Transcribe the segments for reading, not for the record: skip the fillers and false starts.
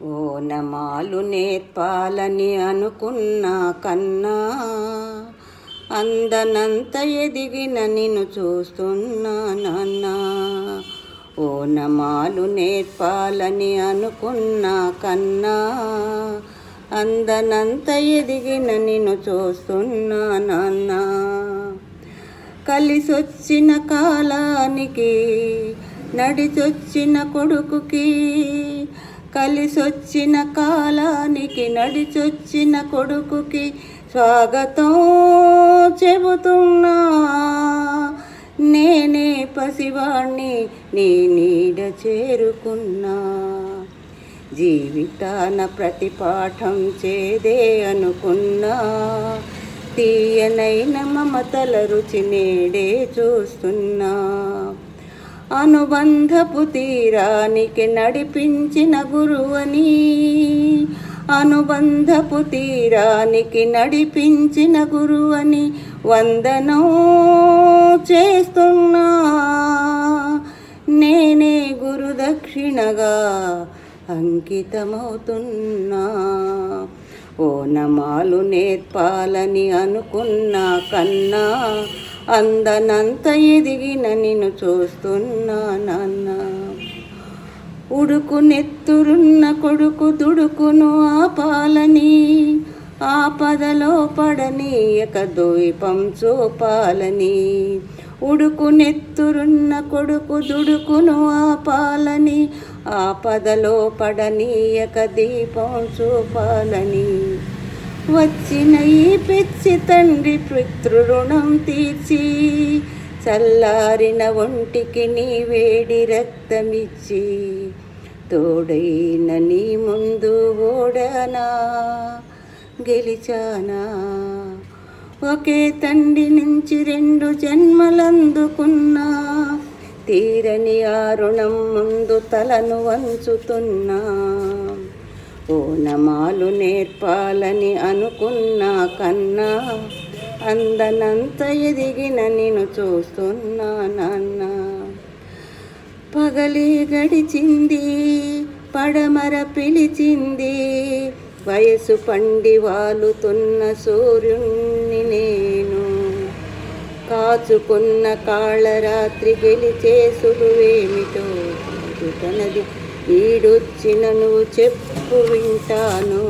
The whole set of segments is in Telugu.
ఓనమాలు నేర్పాలని అనుకున్నా కన్నా అందనంత ఎదిగిన నిన్ను చూస్తున్నా నాన్న. ఓనమాలు నేర్పాలని అనుకున్నా కన్నా అందనంత ఎదిగిన నిన్ను చూస్తున్నా నాన్న. కలిసొచ్చిన కాలానికి నడిచొచ్చిన కొడుకుకి, కలిసొచ్చిన కాలానికి నడిచొచ్చిన కొడుకుకి స్వాగతం చెబుతున్నా. నేనే పసివాణ్ణి నీ నీడ చేరుకున్నా. జీవితాన ప్రతి పాఠం చేదే అనుకున్నా. తీయనైన మమతల రుచి నేడే చూస్తున్నా. అనుబంధపు తీరానికి నడిపించిన గురువని, అనుబంధపు తీరానికి నడిపించిన గురువని వందనం చేస్తున్నా. నేనే గురుదక్షిణగా అంకితమవుతున్నా. ఓనమాలు నేర్పాలని అనుకున్నా కన్నా అందనంత ఎదిగిన నిన్ను చూస్తున్నా నాన్న. ఉడుకు నెత్తురున్న కొడుకు దుడుకును ఆపాలని, ఆపదలో పడనీయక ద్వీపం చూపాలని. ఉడుకు నెత్తురున్న కొడుకు దుడుకును ఆపాలని, ఆపదలో పడనీయక దీపం చూపాలని. వచ్చిన ఈ పిచ్చి తండ్రి పితృరుణం తీర్చి, చల్లారిన ఒంటికి నీ వేడి రక్తమిచ్చి, తోడైన నీ ముందు ఓడానా గెలిచానా. ఒకే తండ్రి నుంచి 2 జన్మలందుకున్నా. తీరని ఆ రుణం ముందు తలను వంచుతున్నా. ఓనమాలు నేర్పాలని అనుకున్నా కన్నా అందనంత ఎదిగిన నిన్ను చూస్తున్నా నాన్న. పగలి గడిచింది, పడమర పిలిచింది, వయసు పండి వాలుతున్న సూర్యుణ్ణి నేను. కాచుకున్న కాళరాత్రి గెలిచే సులువేమిటో తనది ఈడొచ్చిన నువ్వు చెప్పు వింటాను.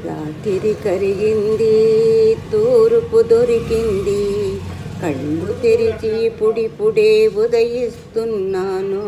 రాత్రి కరిగింది, తూర్పు దొరికింది, కళ్ళు తెరిచి పుడిపుడే ఉదయిస్తున్నాను.